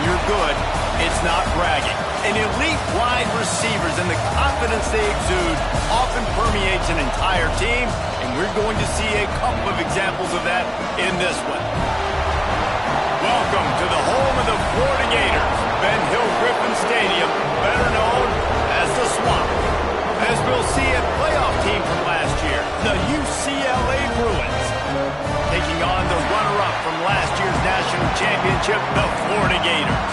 you're good, it's not bragging. And elite wide receivers and the confidence they exude often permeates an entire team, and we're going to see a couple of examples of that in this one. Welcome to the home of the Florida Gators, Ben Hill Griffin Stadium, better known as the Swamp. As we'll see a playoff team from last year, the UCLA Bruins, taking on the runner-up from last year's national championship, the Florida Gators.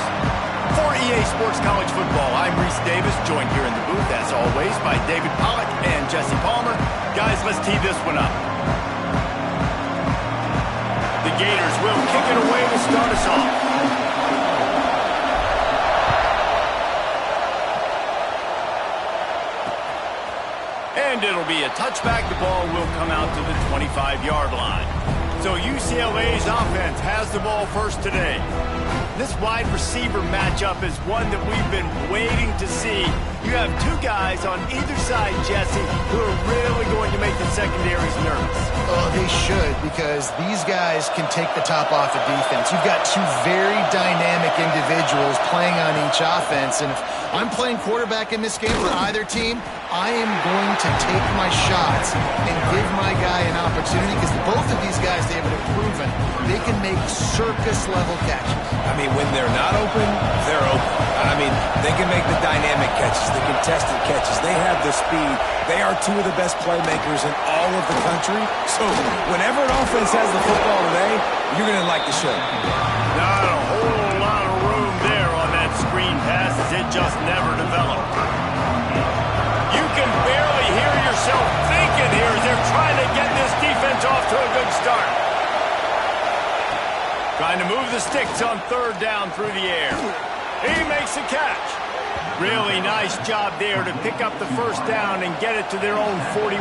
For EA Sports College Football, I'm Reese Davis, joined here in the booth, as always, by David Pollack and Jesse Palmer. Guys, let's tee this one up. The Gators will kick it away to start us off. And it'll be a touchback. The ball will come out to the 25-yard line. So UCLA's offense has the ball first today. This wide receiver matchup is one that we've been waiting to see. You have two guys on either side, Jesse, who are really going to make the secondaries nervous. Oh, they should, because these guys can take the top off of defense. You've got two very dynamic individuals playing on each offense, and if I'm playing quarterback in this game for either team, I am going to take my shots and give my guy an opportunity, because both of these guys, they have proven they can make circus-level catches. I mean, when they're not open, they're open. I mean, they can make the dynamic catches, the contested catches. They have the speed. They are two of the best playmakers in all of the country. So whenever an offense has the football today, you're going to like the show. Not a whole lot of room there on that screen pass, as it just never developed. You can barely hear yourself thinking here as they're trying to get this defense off to a good start. Trying to move the sticks on third down through the air. He makes a catch. Really nice job there to pick up the first down and get it to their own 41.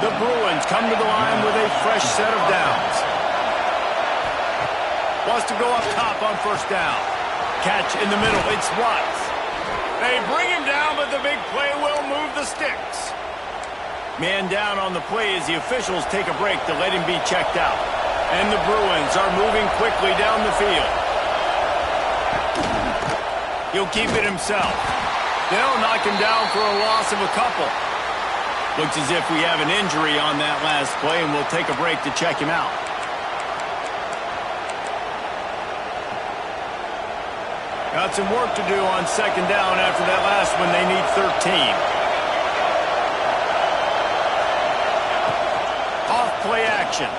The Bruins come to the line with a fresh set of downs. Wants to go up top on first down. Catch in the middle. It's Watts. They bring him down, but the big play will move the sticks. Man down on the play as the officials take a break to let him be checked out. And the Bruins are moving quickly down the field. He'll keep it himself. They'll knock him down for a loss of a couple. Looks as if we have an injury on that last play, and we'll take a break to check him out. Got some work to do on second down after that last one. They need 13. Off play action.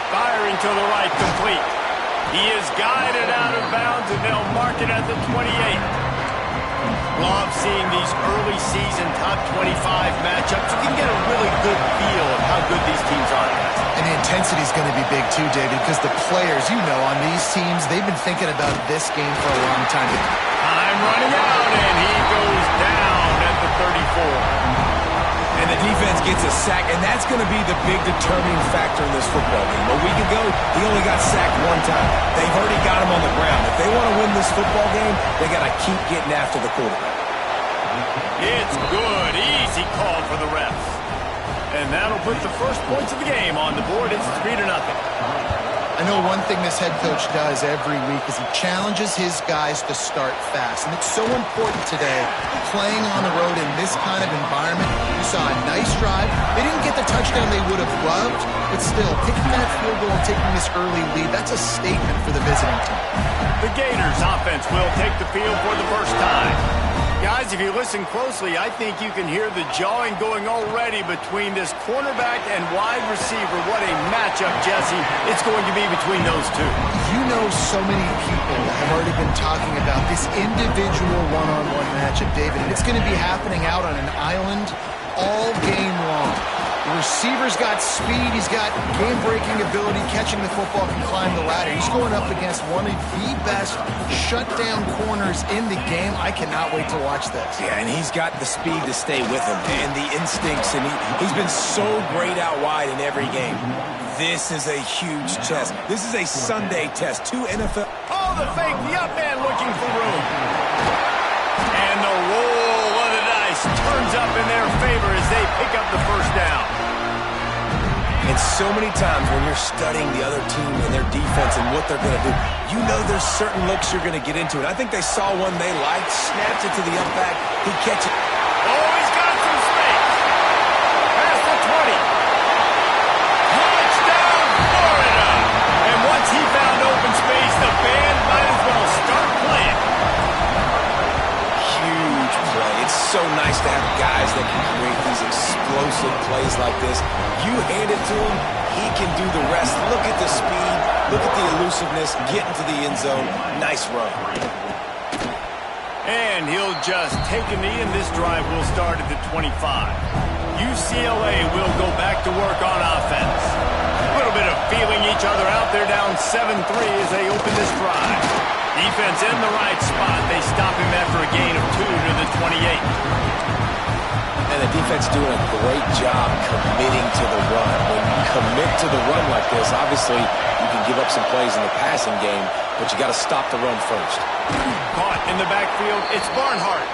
Firing to the right, complete. He is guided out of bounds, and they'll mark it at the 28. Love seeing these early season top 25 matchups. You can get a really good feel of how good these teams are. And the intensity is going to be big too, David, because the players, you know, on these teams, they've been thinking about this game for a long time. Time running out, and he goes down at the 34. And the defense gets a sack, and that's going to be the big determining factor in this football game. A week ago, he only got sacked one time. They've already got him on the ground. If they want to win this football game, they got to keep getting after the quarterback. It's good. Easy call for the refs. And that'll put the first points of the game on the board. It's 3-0. I know one thing this head coach does every week is he challenges his guys to start fast. And it's so important today, playing on the road in this kind of environment. You saw a nice drive. They didn't get the touchdown they would have loved, but still, kicking that field goal and taking this early lead, that's a statement for the visiting team. The Gators offense will take the field for the first time. Guys, if you listen closely, I think you can hear the jawing going already between this cornerback and wide receiver. What a matchup, Jesse, it's going to be between those two. You know, so many people have already been talking about this individual one-on-one matchup, David, and it's going to be happening out on an island all game long. The receiver's got speed, he's got game-breaking ability, catching the football, can climb the ladder. He's going up against one of the best shutdown corners in the game. I cannot wait to watch this. Yeah, and he's got the speed to stay with him and the instincts, and he's been so great out wide in every game. This is a huge test. This is a Sunday test. Two NFL... Oh, the fake, the up man looking for room. And the roll of the dice turns up in their favor as they pick up the first down. And so many times when you're studying the other team and their defense and what they're going to do, you know there's certain looks you're going to get into. And I think they saw one they liked, snapped it to the up back, he catch it. Oh, he's got some space. Past the 20. Touchdown, Florida. And once he found open space, the band might as well start playing. Huge play. It's so nice to have guys that can create these explosive plays like this. You hand it to him, he can do the rest. Look at the speed, look at the elusiveness, get into the end zone. Nice run. And he'll just take a knee, and this drive will start at the 25. UCLA will go back to work on offense. A little bit of feeling each other out. They're down 7-3 as they open this drive. Defense in the right spot. They stop him after a gain of 2 to the 28. And the defense doing a great job committing to the run. When you commit to the run like this, obviously you can give up some plays in the passing game, but you got to stop the run first. Caught in the backfield, it's Barnhart.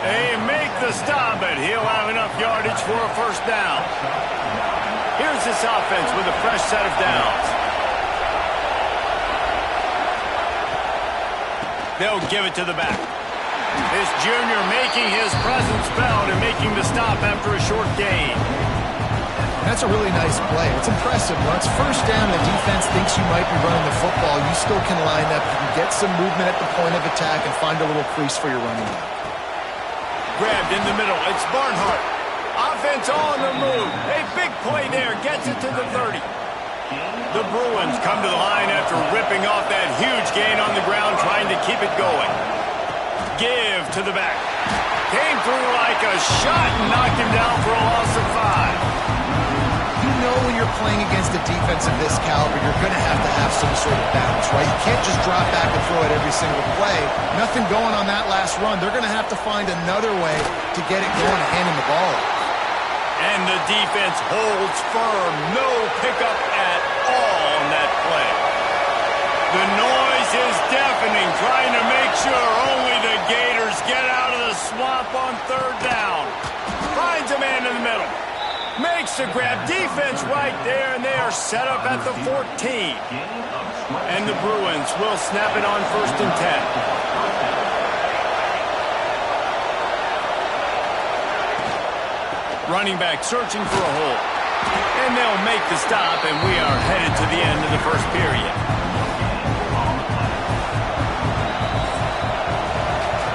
They make the stop, but he'll have enough yardage for a first down. Here's this offense with a fresh set of downs. They'll give it to the back. This junior making his presence felt and making the stop after a short gain. That's a really nice play. It's impressive. When it's first down, the defense thinks you might be running the football. You still can line up. You can get some movement at the point of attack and find a little crease for your running back. Grabbed in the middle. It's Barnhart. Offense on the move. A big play there. Gets it to the 30. The Bruins come to the line after ripping off that huge gain on the ground, trying to keep it going. Give to the back. Came through like a shot and knocked him down for a loss of 5. You know when you're playing against a defense of this caliber, you're going to have some sort of balance, right? You can't just drop back and throw it every single play. Nothing going on that last run. They're going to have to find another way to get it going and hand him the ball. And the defense holds firm. No pickup at all on that play. The noise is deafening, trying to make sure only the Gators get out of the swamp on third down. Finds a man in the middle. Makes the grab. Defense right there, and they are set up at the 14. And the Bruins will snap it on 1st and 10. Running back searching for a hole. And they'll make the stop, and we are headed to the end of the first period.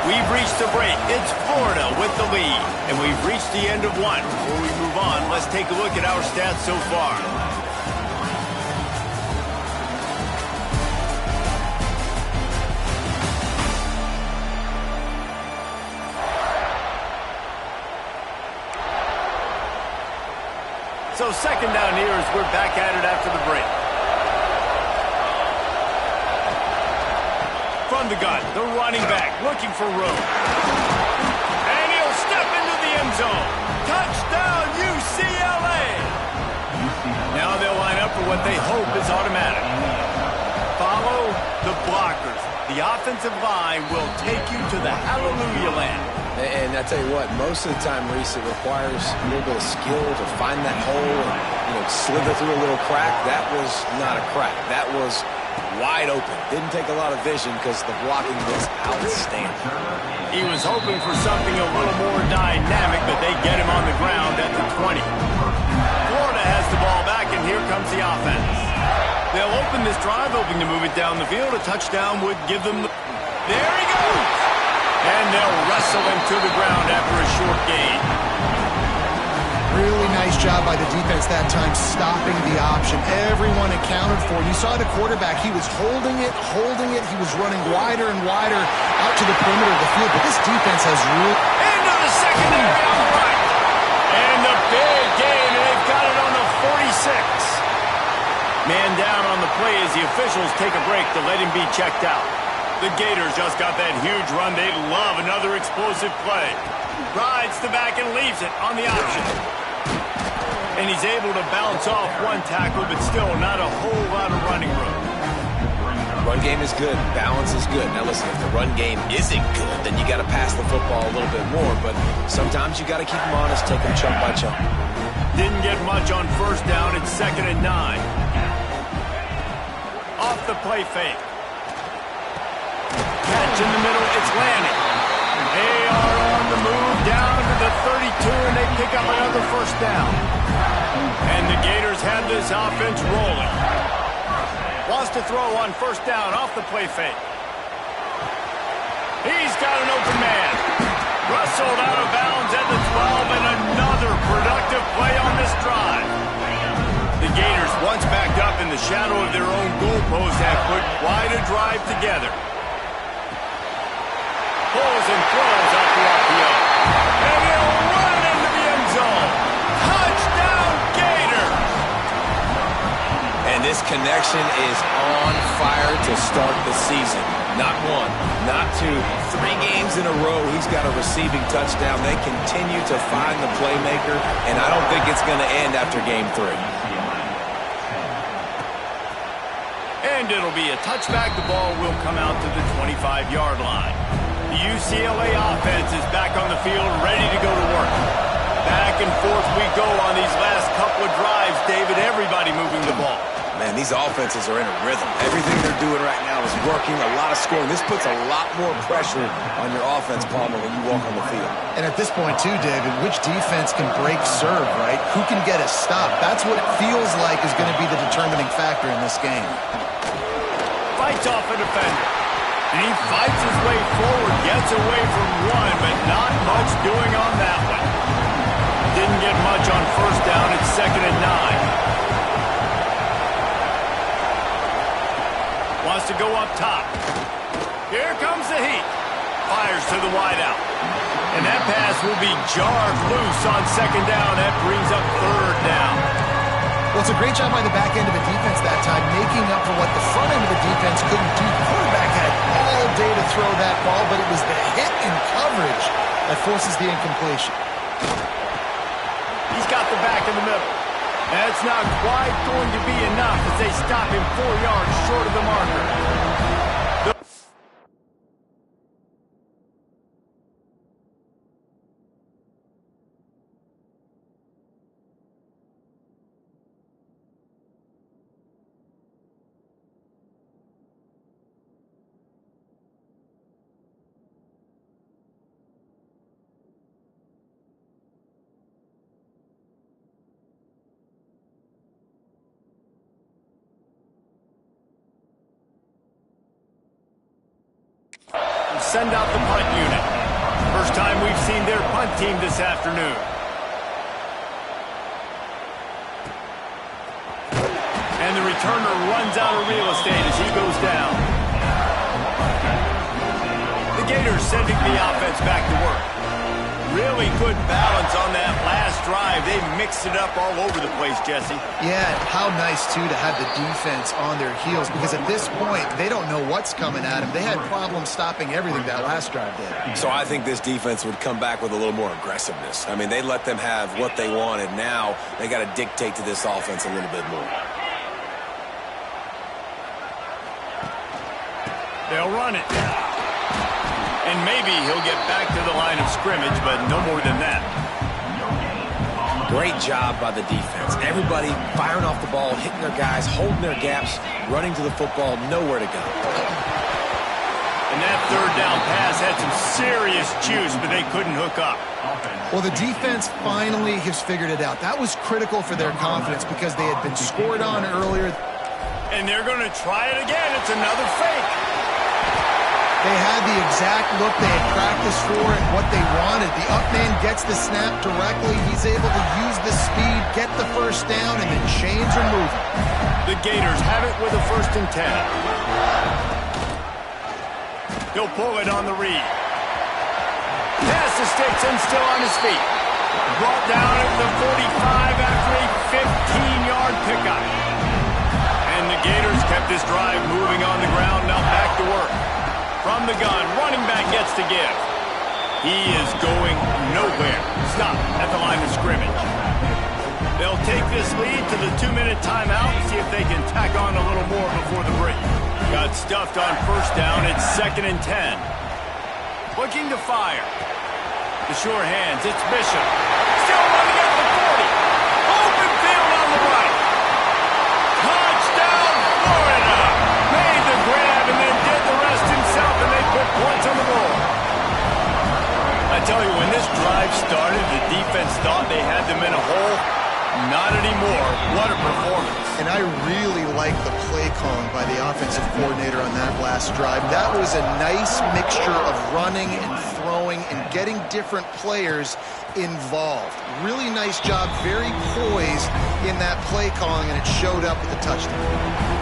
We've reached the break. It's Florida with the lead. And we've reached the end of one. Before we move on, let's take a look at our stats so far. So second down here as we're back at it after the break. From the gun, the running back looking for room. And he'll step into the end zone. Touchdown, UCLA! Now they'll line up for what they hope is automatic. Follow the blockers. The offensive line will take you to the hallelujah land. And I tell you what, most of the time, Reese, it requires a little bit of skill to find that hole and, slither through a little crack. That was not a crack. That was wide open. Didn't take a lot of vision because the blocking was outstanding. He was hoping for something a little more dynamic, but they get him on the ground at the 20. Florida has the ball back, and here comes the offense. They'll open this drive, hoping to move it down the field. A touchdown would give them There he goes! And they'll wrestle him to the ground after a short gain. Really nice job by the defense that time, stopping the option. Everyone accounted for it. You saw the quarterback. He was holding it. He was running wider and wider out to the perimeter of the field. But this defense has really... Into the secondary on the right. And the big gain, and they've got it on the 46. Man down on the play as the officials take a break to let him be checked out. The Gators just got that huge run. They'd love another explosive play. Rides the back and leaves it on the option. And he's able to bounce off one tackle, but still not a whole lot of running room. Run game is good. Balance is good. Now listen, if the run game isn't good, then you got to pass the football a little bit more. But sometimes you got to keep them honest, take them chunk by chunk. Didn't get much on first down. It's 2nd and 9. Off the play fake. Catch in the middle. It's landing. They are on the move down to the 32, and they pick up another first down. And the Gators have this offense rolling. Wants to throw on first down off the play fake. He's got an open man. Rustled out of bounds at the 12, and another productive play on this drive. The Gators, once backed up in the shadow of their own goalpost, have put quite a drive together. Pulls and throws out the RPO. And he'll run into the end zone. Touchdown, Gators! And this connection is on fire to start the season. Not one, not two, 3 games in a row he's got a receiving touchdown. They continue to find the playmaker, and I don't think it's going to end after game 3. And it'll be a touchback. The ball will come out to the 25-yard line. The UCLA offense is back on the field, ready to go to work. Back and forth we go on these last couple of drives, David. Everybody moving the ball. Man, these offenses are in a rhythm. Everything they're doing right now is working, a lot of scoring. This puts a lot more pressure on your offense, Palmer, when you walk on the field. And at this point, too, David, which defense can break serve, right? Who can get a stop? That's what it feels like is going to be the determining factor in this game. Fights off a defender. And he fights his way forward, gets away from one, but not much doing on that one. Didn't get much on first down. It's 2nd and 9. Wants to go up top. Here comes the heat. Fires to the wideout. And that pass will be jarred loose on 2nd down. That brings up 3rd down. Well, it's a great job by the back end of the defense that time, making up for what the front end of the defense couldn't do. The quarterback had all day to throw that ball, but it was the hit in coverage that forces the incompletion. He's got the back in the middle. That's not quite going to be enough as they stop him 4 yards short of the marker. Send out the punt unit. First time we've seen their punt team this afternoon. And the returner runs out of real estate as he goes down. The Gators sending the offense back to work. Really good balance on that last drive. They mixed it up all over the place, Jesse. Yeah, how nice, too, to have the defense on their heels, because at this point, they don't know what's coming at them. They had problems stopping everything that last drive did. So I think this defense would come back with a little more aggressiveness. I mean, they let them have what they wanted. Now they got to dictate to this offense a little bit more. They'll run it. And maybe he'll get back to the line of scrimmage, but no more than that. Great job by the defense. Everybody firing off the ball, hitting their guys, holding their gaps, running to the football, nowhere to go. And that 3rd down pass had some serious juice, but they couldn't hook up. Well, the defense finally has figured it out. That was critical for their confidence because they had been scored on earlier. And they're going to try it again. It's another fake. They had the exact look they had practiced for and what they wanted. The up man gets the snap directly. He's able to use the speed, get the first down, and then chains are moving. The Gators have it with a 1st and 10. He'll pull it on the read. Pass to Stetson, still on his feet. Brought down at the 45 after a 15-yard pickup. And the Gators kept this drive moving on the ground, now back to work. From the gun, running back gets to give. He is going nowhere. Stop at the line of scrimmage. They'll take this lead to the 2-minute timeout and see if they can tack on a little more before the break. Got stuffed on first down. It's 2nd and 10. Looking to fire. The sure hands. It's Bishop. Still running at the 40. tell you, when this drive started, the defense thought they had them in a hole. Not anymore. What a performance. And I really like the play calling by the offensive coordinator on that last drive. That was a nice mixture of running and throwing and getting different players involved. Really nice job, very poised in that play calling, and it showed up with the touchdown.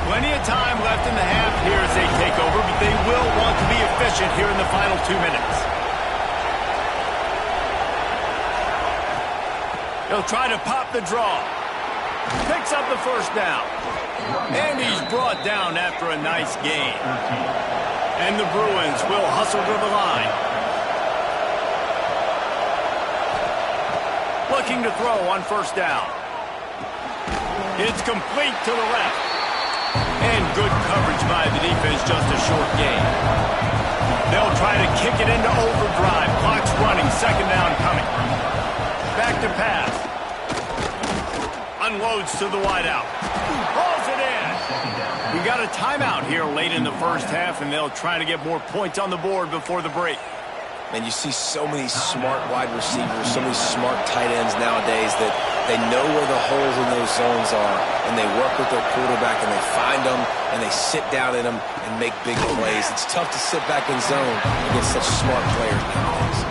Plenty of time left in the half here as they take over, but they will want to be efficient here in the final 2 minutes. He'll try to pop the draw. Picks up the first down. And he's brought down after a nice gain. And the Bruins will hustle to the line. Looking to throw on first down. It's complete to the left. And good coverage by the defense, just a short gain. They'll try to kick it into overdrive. Clock's running, second down coming. Back to pass. Unloads to the wideout. Pulls it in. We got a timeout here late in the first half, and they'll try to get more points on the board before the break. And you see so many smart wide receivers, so many smart tight ends nowadays that they know where the holes in those zones are, and they work with their quarterback, and they find them, and they sit down in them and make big plays. It's tough to sit back in zone against such smart players nowadays.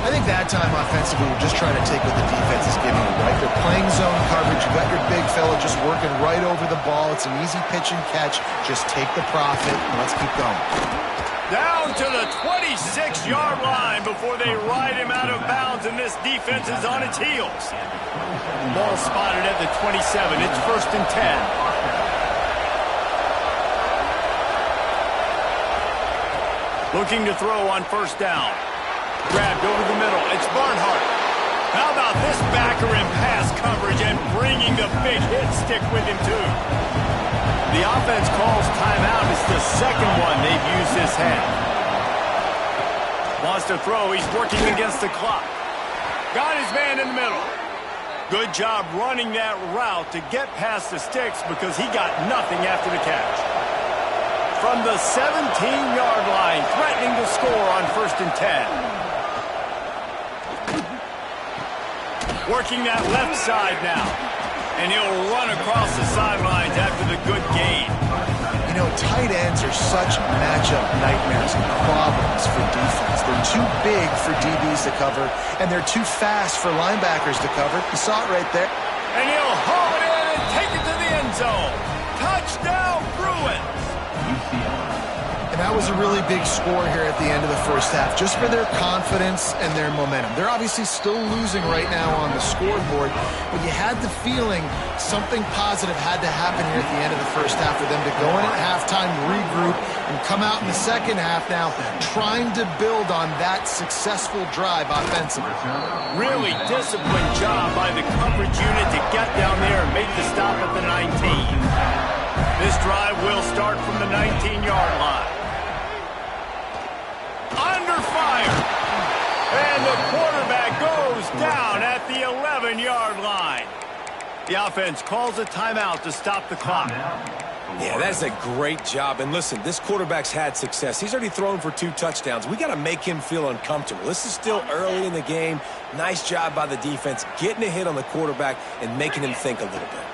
I think that time offensively, we're just trying to take what the defense is giving you, right? They're playing zone coverage. You got your big fella just working right over the ball. It's an easy pitch and catch. Just take the profit, and let's keep going. Down to the 26-yard line before they ride him out of bounds, and this defense is on its heels. Ball spotted at the 27. It's 1st and 10. Looking to throw on first down. Grabbed over the middle. It's Barnhart. How about this backer in pass coverage and bringing the big hit stick with him, too? The offense calls timeout. It's the second one they've used this half. Wants to throw. He's working against the clock. Got his man in the middle. Good job running that route to get past the sticks because he got nothing after the catch. From the 17-yard line, threatening to score on 1st and 10. Working that left side now. And he'll run across the sidelines after the good gain. You know, tight ends are such matchup nightmares and problems for defense. They're too big for DBs to cover, and they're too fast for linebackers to cover. You saw it right there. And he'll haul it in and take it to the end zone. Touchdown, Bruins! And that was a really big score here at the end of the first half, just for their confidence and their momentum. They're obviously still losing right now on the scoreboard, but you had the feeling something positive had to happen here at the end of the first half for them to go in at halftime, regroup, and come out in the second half now trying to build on that successful drive offensively. Really disciplined job by the coverage unit to get down there and make the stop at the 19. This drive will start from the 19-yard line. Under fire. And the quarterback goes down at the 11-yard line. The offense calls a timeout to stop the clock. Yeah, that's a great job. And listen, this quarterback's had success. He's already thrown for 2 touchdowns. We got to make him feel uncomfortable. This is still early in the game. Nice job by the defense, getting a hit on the quarterback and making him think a little bit.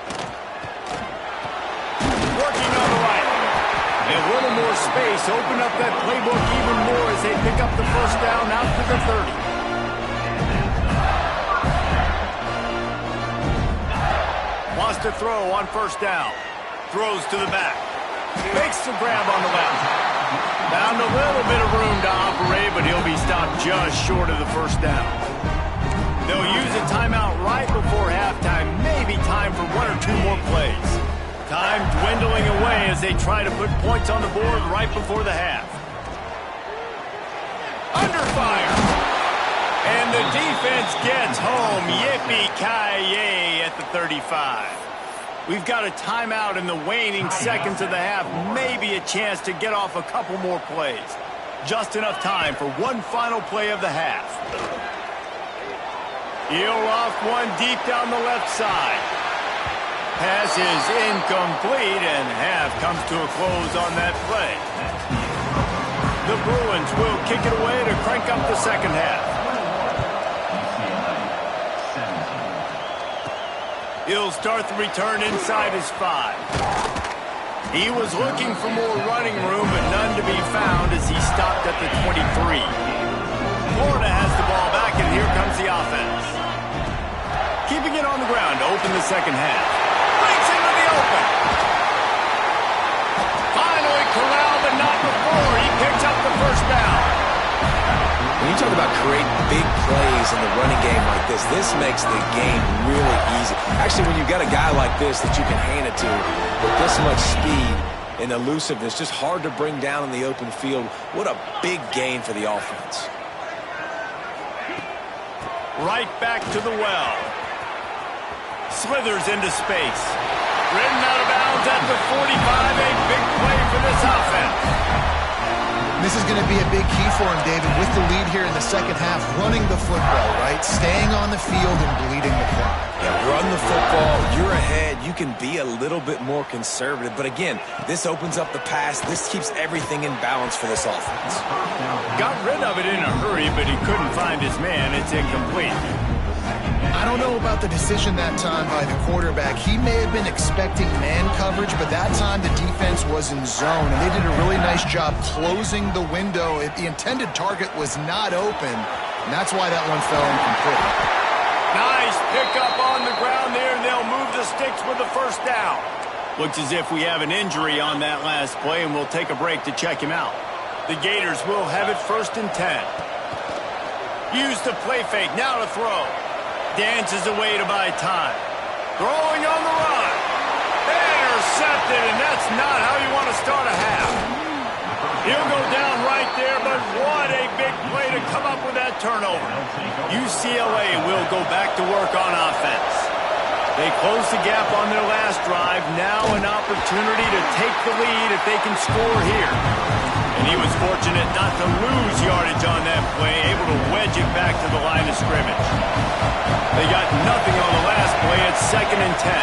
Working on the right. A little more space. Open up that playbook even more as they pick up the first down out to the 30. Wants to throw on first down. Throws to the back. Makes the grab on the left. Found a little bit of room to operate, but he'll be stopped just short of the first down. They'll use a timeout right before halftime. Maybe time for 1 or 2 more plays. Time dwindling away as they try to put points on the board right before the half. Under fire. And the defense gets home. Yippee-ki-yay at the 35. We've got a timeout in the waning seconds of the half. Maybe a chance to get off a couple more plays. Just enough time for one final play of the half. He'll off one deep down the left side. Pass is incomplete, and half comes to a close on that play. The Bruins will kick it away to crank up the second half. He'll start the return inside his 5. He was looking for more running room, but none to be found as he stopped at the 23. Florida has the ball back, and here comes the offense. Keeping it on the ground to open the second half. Breaks into the open. Finally corralled, but not before. He picks up the first down. When you talk about creating big plays in the running game like this makes the game really easy. Actually, when you've got a guy like this that you can hand it to with this much speed and elusiveness, just hard to bring down in the open field. What a big gain for the offense. Right back to the well. Slithers into space. Ridden out of bounds at the 45. A big play for this offense. This is going to be a big key for him, David, with the lead here in the second half, running the football, right? Staying on the field and bleeding the clock. Yeah, run the football. You're ahead. You can be a little bit more conservative. But again, this opens up the pass. This keeps everything in balance for this offense. Got rid of it in a hurry, but he couldn't find his man. It's incomplete. I don't know about the decision that time by the quarterback. He may have been expecting man coverage, but that time the defense was in zone, and they did a really nice job closing the window. The intended target was not open, and that's why that one fell incomplete. Nice pickup on the ground there, and they'll move the sticks with the first down. Looks as if we have an injury on that last play, and we'll take a break to check him out. The Gators will have it 1st and 10. Use the play fake, now to throw. Dances away to buy time. Throwing on the run. Intercepted, and that's not how you want to start a half. He'll go down right there, but what a big play to come up with that turnover. UCLA will go back to work on offense. They close the gap on their last drive. Now an opportunity to take the lead if they can score here. And he was fortunate not to lose yardage on that play, able to wedge it back to the line of scrimmage. They got nothing on the last play. It's 2nd and 10.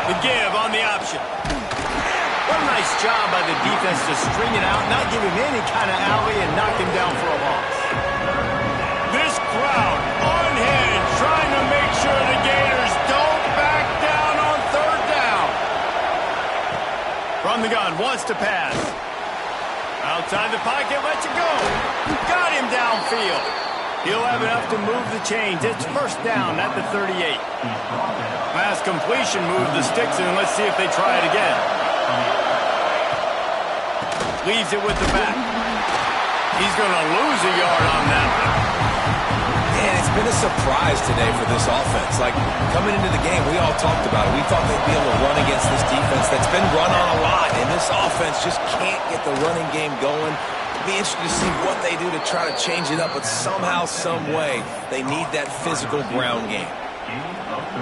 The give on the option. What a nice job by the defense to string it out, not give him any kind of alley, and knock him down for a loss. This crowd unhinged, trying to make sure the Gators don't back down on 3rd down. From the gun, wants to pass. Outside the pocket, lets it go. Got him downfield. He'll have enough to move the chains. It's 1st down at the 38. Last completion moved the sticks, and let's see if they try it again. Leaves it with the back. He's going to lose a yard on that one. And it's been a surprise today for this offense. Like, coming into the game, we all talked about it. We thought they'd be able to run against this defense that's been run on a lot, and this offense just can't get the running game going. It'll be interesting to see what they do to try to change it up, but somehow, some way, they need that physical ground game.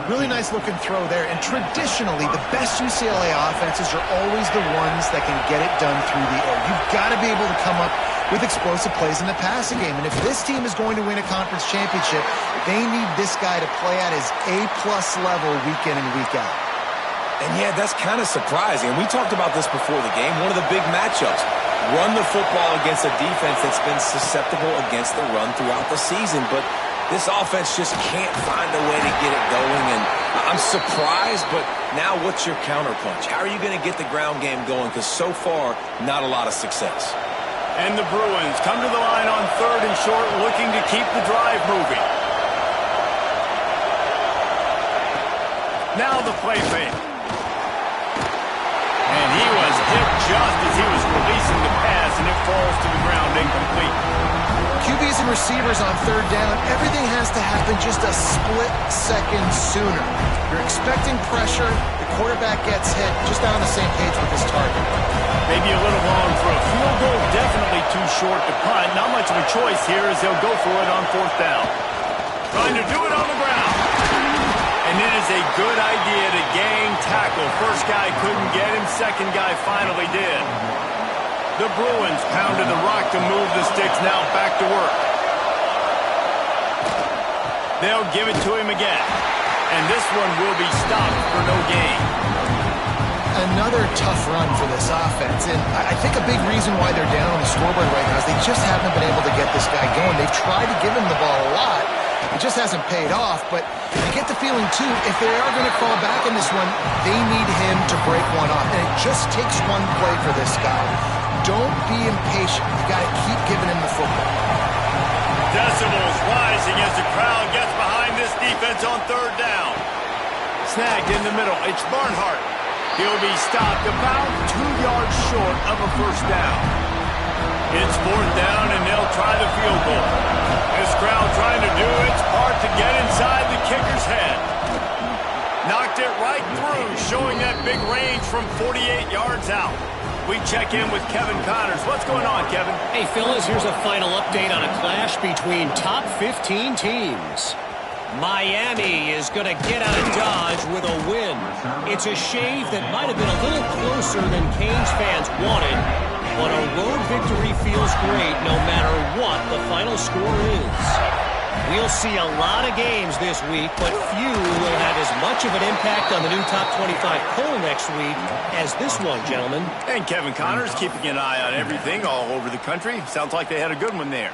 Really nice looking throw there, and traditionally the best UCLA offenses are always the ones that can get it done through the air. You've got to be able to come up with explosive plays in the passing game, and if this team is going to win a conference championship, they need this guy to play at his A-plus level week in and week out. And yeah, that's kind of surprising, and we talked about this before the game. One of the big matchups, run the football against a defense that's been susceptible against the run throughout the season, but this offense just can't find a way to get it going, and I'm surprised, but now what's your counterpunch? How are you going to get the ground game going? Because so far, not a lot of success. And the Bruins come to the line on 3rd and short, looking to keep the drive moving. Now the play fake. And he was hit just as he was releasing the pass, and it falls to the ground incomplete. QBs and receivers on 3rd down, everything has to happen just a split second sooner. You're expecting pressure, the quarterback gets hit, just not on the same page with his target. Maybe a little long for a field goal, definitely too short to punt. Not much of a choice here as they'll go for it on 4th down. Trying to do it on the ground. And it is a good idea to gang tackle. First guy couldn't get him, second guy finally did. The Bruins pounded the rock to move the sticks, now back to work. They'll give it to him again. And this one will be stopped for no gain. And another tough run for this offense, and I think a big reason why they're down on the scoreboard right now is they just haven't been able to get this guy going. They've tried to give him the ball a lot. It just hasn't paid off, but you get the feeling, too, if they are going to crawl back in this one, they need him to break one off, and it just takes one play for this guy. Don't be impatient. You got to keep giving him the football. Decibels rising as the crowd gets behind this defense on third down. Snagged in the middle. It's Barnhart. He'll be stopped about 2 yards short of a first down. It's fourth down, and they'll try the field goal. This crowd trying to do its part to get inside the kicker's head. Knocked it right through, showing that big range from 48 yards out. We check in with Kevin Connors. What's going on, Kevin? Hey, Phyllis, here's a final update on a clash between top 15 teams. Miami is going to get out of Dodge with a win. It's a shave that might have been a little closer than Canes fans wanted, but a road victory feels great no matter what the final score is. We'll see a lot of games this week, but few will have as much of an impact on the new top 25 poll next week as this one, gentlemen. And Kevin Connors keeping an eye on everything all over the country. Sounds like they had a good one there.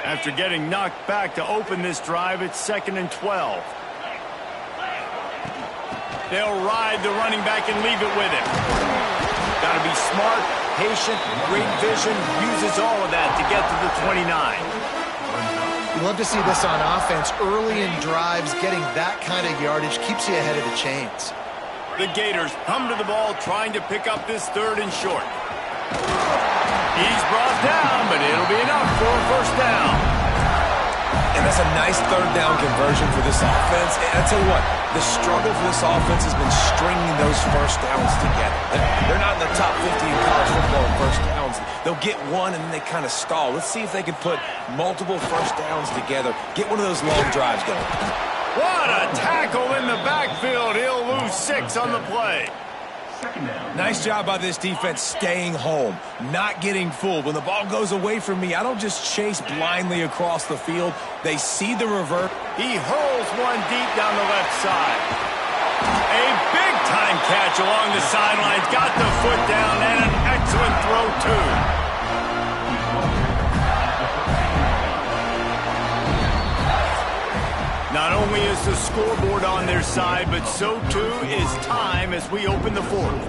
After getting knocked back to open this drive, it's 2nd and 12. They'll ride the running back and leave it with him. Got to be smart, patient, great vision, uses all of that to get to the 29. You love to see this on offense. Early in drives, getting that kind of yardage keeps you ahead of the chains. The Gators come to the ball trying to pick up this 3rd and short. He's brought down, but it'll be enough for a first down. And that's a nice third down conversion for this offense. And I tell you what, the struggle for this offense has been stringing those first downs together. They're not in the top 50 in college football in first downs. They'll get one, and then they kind of stall. Let's see if they can put multiple first downs together, get one of those long drives going. What a tackle in the backfield. He'll lose 6 on the play. Nice job by this defense staying home, not getting fooled. When the ball goes away from me, I don't just chase blindly across the field. They see the revert. He hurls one deep down the left side. A big-time catch along the sidelines. Got the foot down and an excellent throw, too. Not only is the scoreboard on their side, but so too is time as we open the 4th.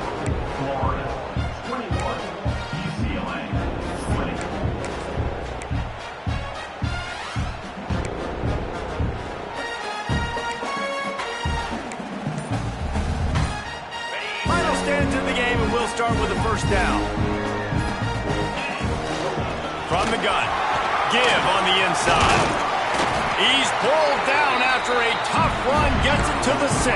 Final stands in the game, and we'll start with the first down. From the gun, give on the inside. He's pulled down after a tough run, gets it to the 6.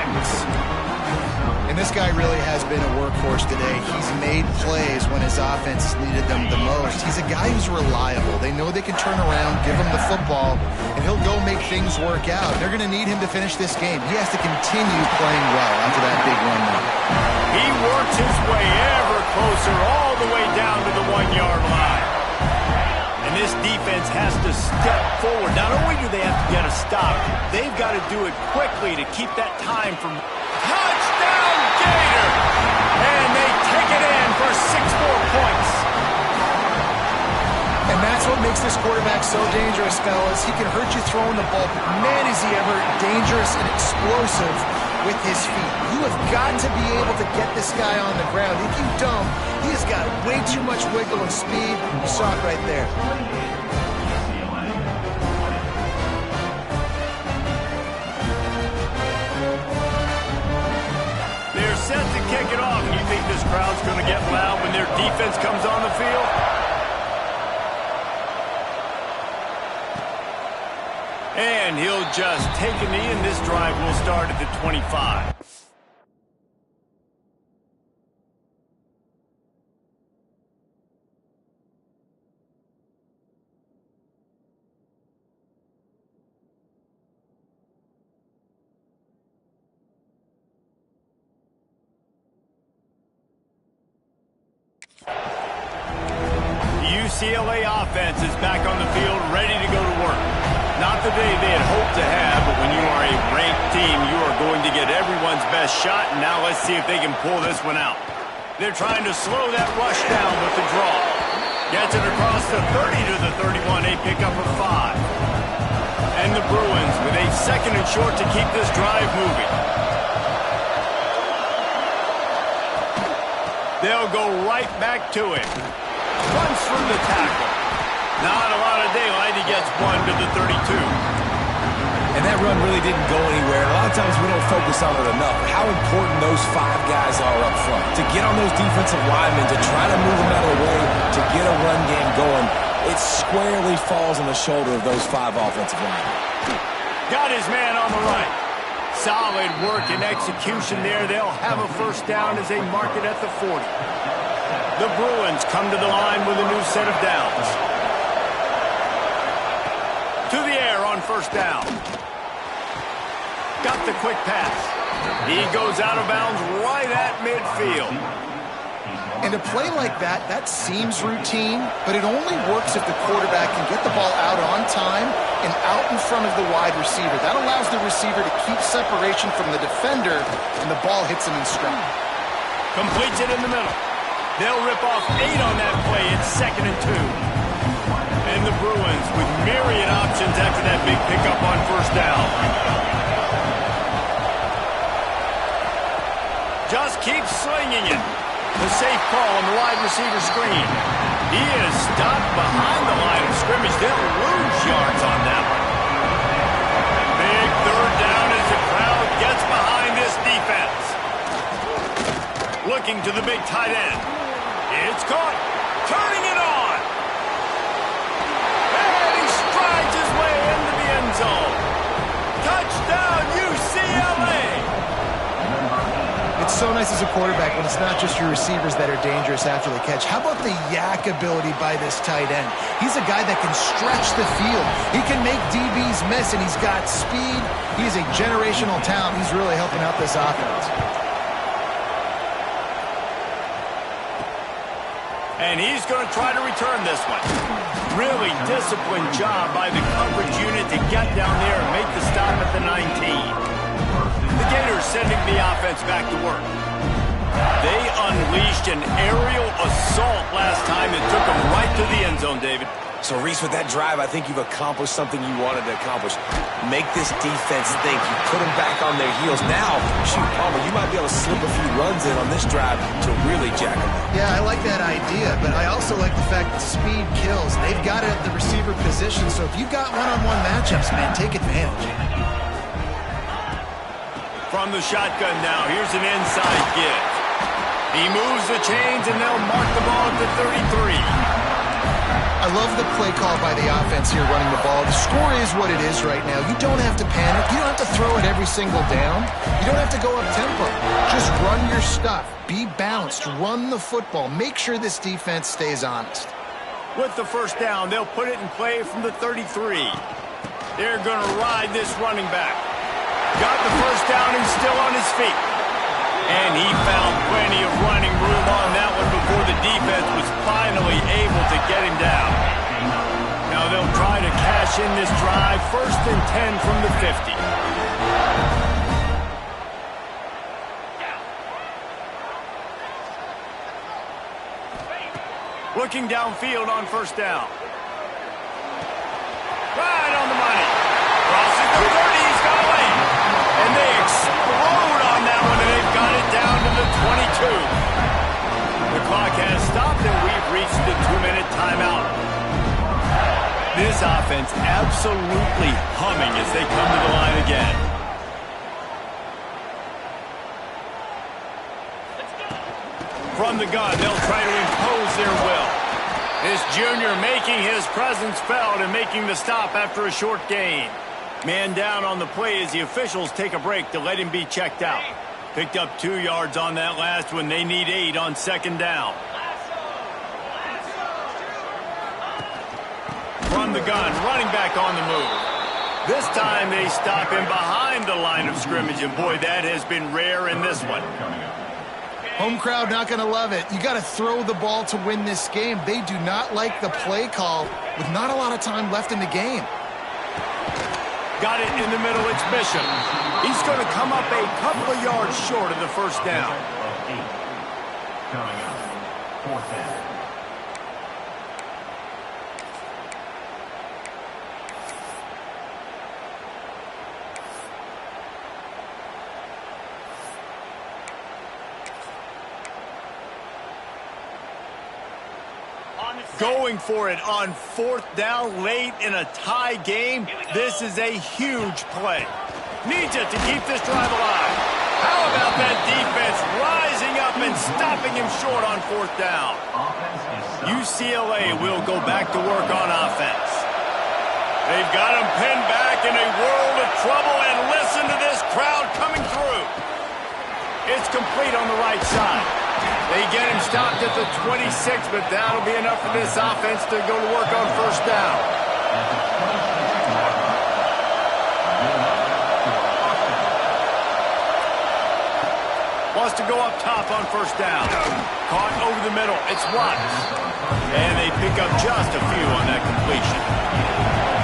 And this guy really has been a workhorse today. He's made plays when his offense needed them the most. He's a guy who's reliable. They know they can turn around, give him the football, and he'll go make things work out. They're going to need him to finish this game. He has to continue playing well after that big run now. He works his way ever closer all the way down to the 1-yard line. And this defense has to step forward. Not only do they have to get a stop, they've got to do it quickly to keep that time from... Touchdown, Gator! And they take it in for 6 more points. And that's what makes this quarterback so dangerous, fellas. He can hurt you throwing the ball, but man, is he ever dangerous and explosive with his feet. You have got to be able to get this guy on the ground. If you don't, he has got way too much wiggle and speed. You saw it right there. They're set to kick it off. You think this crowd's going to get loud when their defense comes on the field? And he'll just take a knee, and this drive will start at the 25. The UCLA offense is back on the field, ready to go to work. Not the day they had hoped to have, but when you are a ranked team, you are going to get everyone's best shot, and now let's see if they can pull this one out. They're trying to slow that rush down with the draw. Gets it across the 30 to the 31, a pickup of 5. And the Bruins with a second and short to keep this drive moving. They'll go right back to him. Runs through the tackle. Not a lot of daylight. He gets 1 to the 32. And that run really didn't go anywhere. A lot of times we don't focus on it enough. How important those 5 guys are up front. To get on those defensive linemen, to try to move them out of the way, to get a run game going, it squarely falls on the shoulder of those 5 offensive linemen. Got his man on the right. Solid work and execution there. They'll have a first down as they mark it at the 40. The Bruins come to the line with a new set of downs. To the air on first down. Got the quick pass. He goes out of bounds right at midfield. And a play like that, that seems routine, but it only works if the quarterback can get the ball out on time and out in front of the wide receiver. That allows the receiver to keep separation from the defender, and the ball hits him in stride. Completes it in the middle. They'll rip off 8 on that play. It's 2nd and 2. And the Bruins with myriad options after that big pickup on first down. Just keep slinging it. The safe call on the wide receiver screen. He is stopped behind the line of scrimmage. They'll lose yards on that one. Big third down as the crowd gets behind this defense. Looking to the big tight end. It's caught. Turning it on. And he strides his way into the end zone. Touchdown, UCLA. It's so nice as a quarterback when it's not just your receivers that are dangerous after the catch. How about the yak ability by this tight end? He's a guy that can stretch the field. He can make DBs miss, and he's got speed. He's a generational talent. He's really helping out this offense. And he's going to try to return this one. Really disciplined job by the coverage unit to get down there and make the stop at the 19. The Gators sending the offense back to work. They unleashed an aerial assault last time and took them right to the end zone, David. So, Reese, with that drive, I think you've accomplished something you wanted to accomplish. Make this defense think. You put them back on their heels. Now, shoot, Palmer, you might be able to slip a few runs in on this drive to really jack them up. Yeah, I like that idea, but I also like the fact that speed kills. They've got it at the receiver position, so if you've got one-on-one matchups, man, take advantage. From the shotgun now, here's an inside give. He moves the chains, and they'll mark the ball at the 33. I love the play call by the offense here running the ball. The score is what it is right now. You don't have to panic. You don't have to throw it every single down. You don't have to go up-tempo. Just run your stuff. Be balanced. Run the football. Make sure this defense stays honest. With the first down, they'll put it in play from the 33. They're going to ride this running back. Got the first down and still on his feet. And he found plenty of running room on that one before the defense was finally able to get him down. Now they'll try to cash in this drive. 1st and 10 from the 50. Looking downfield on first down. Right on the money. Crosses the 30. He's got away. And they explode on that one, and they've got it down to the 22. The clock has stopped, and we've reached the 2-minute timeout. This offense absolutely humming as they come to the line again. From the gun, they'll try to impose their will. This junior making his presence felt and making the stop after a short gain. Man down on the play as the officials take a break to let him be checked out. Picked up 2 yards on that last one. They need 8 on second down. From the gun, running back on the move. This time they stop him behind the line of scrimmage, and boy, that has been rare in this one. Home crowd not going to love it. You got to throw the ball to win this game. They do not like the play call with not a lot of time left in the game. Got it in the middle, it's Bishop. He's going to come up a couple of yards short of the first down. Coming up, 4th down. Going for it on 4th down late in a tie game. This is a huge play. Needs it to keep this drive alive. How about that defense rising up and stopping him short on 4th down? UCLA will go back to work on offense. They've got him pinned back in a world of trouble, and listen to this crowd coming through. It's complete on the right side. They get him stopped at the 26, but that'll be enough for this offense to go to work on 1st down. Wants to go up top on 1st down. Caught over the middle. It's Watts. And they pick up just a few on that completion.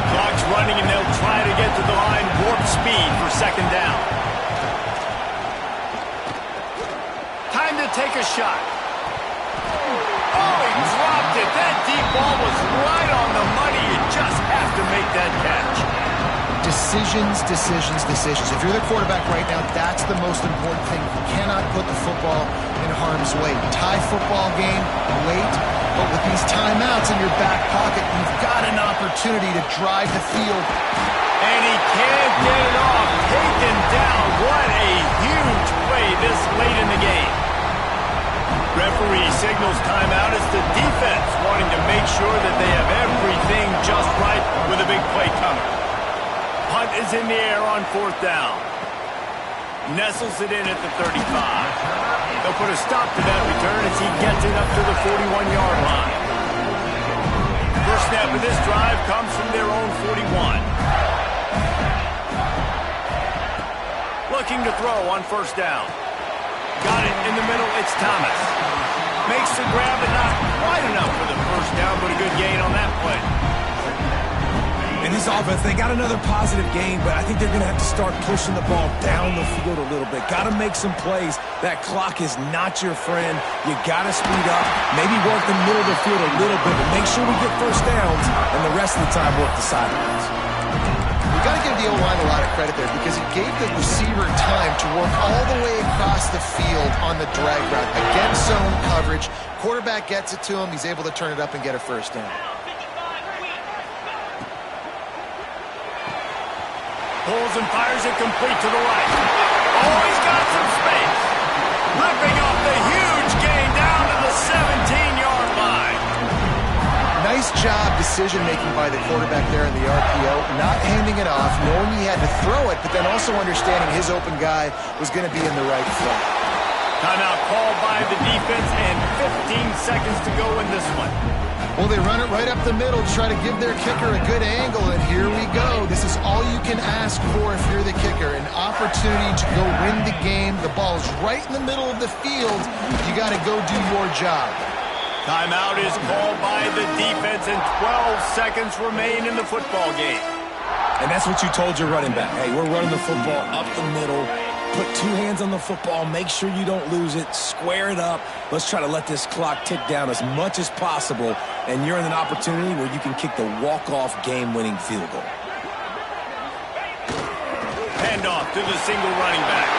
Clock's running, and they'll try to get to the line warp speed for 2nd down. Time to take a shot. Oh, he dropped it. That deep ball was right on the money. You just have to make that catch. Decisions, decisions, decisions. If you're the quarterback right now, that's the most important thing. You cannot put the football in harm's way. Tie football game, late, but with these timeouts in your back pocket, you've got an opportunity to drive the field. And he can't get it off. Taken down. What a huge play this late in the game. Referee signals timeout. It's the defense wanting to make sure that they have everything just right with a big play coming. Punt is in the air on 4th down. Nestles it in at the 35. They'll put a stop to that return as he gets it up to the 41-yard line. First snap of this drive comes from their own 41. Looking to throw on 1st down. Got it in the middle, it's Thomas. Makes the grab, but not quite enough for the 1st down, but a good gain on that play. In this offense, they got another positive gain, but I think they're going to have to start pushing the ball down the field a little bit. Got to make some plays. That clock is not your friend. You got to speed up, maybe work the middle of the field a little bit, but make sure we get 1st downs, and the rest of the time work the sidelines. You've got to give the O-line a lot of credit there because he gave the receiver time to work all the way across the field on the drag route. Against zone coverage, quarterback gets it to him. He's able to turn it up and get a 1st down. Pulls and fires it complete to the right. Oh, he's got some space. Ripping off the huge gain down to the 17-yard line. Nice job decision-making by the quarterback there in the RPO, not handing it off, knowing he had to throw it, but then also understanding his open guy was going to be in the right spot. Timeout called by the defense, and 15 seconds to go in this one. Well, they run it right up the middle to try to give their kicker a good angle, and here we go. This is all you can ask for if you're the kicker, an opportunity to go win the game. The ball is right in the middle of the field. You got to go do your job. Timeout is called by the defense, and 12 seconds remain in the football game. And that's what you told your running back. Hey, we're running the football up the middle. Put 2 hands on the football. Make sure you don't lose it. Square it up. Let's try to let this clock tick down as much as possible. And you're in an opportunity where you can kick the walk-off game-winning field goal. Handoff to the single running back.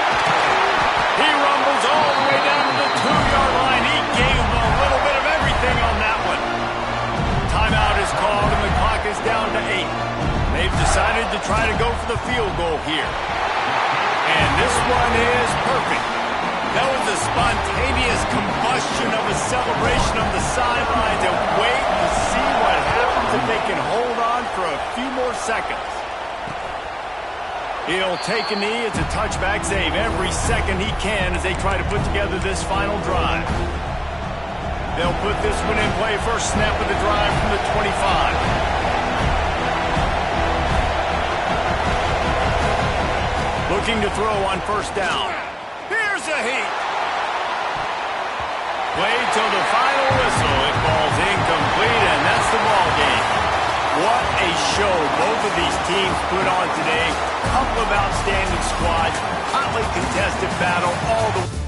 He rumbles all the way down to the 2-yard line. He gave him a little bit of everything on that one. Timeout is called, and the clock is down to 8. They've decided to try to go for the field goal here. And this one is perfect. That was a spontaneous combustion of a celebration on the sidelines, and wait to see what happens if they can hold on for a few more seconds. He'll take a knee. It's a touchback save every second he can as they try to put together this final drive. They'll put this one in play. First snap of the drive from the 25. Looking to throw on 1st down. Here's a heat. Played till the final whistle. It falls incomplete, and that's the ball game. What a show both of these teams put on today. Couple of outstanding squads, hotly contested battle all the way.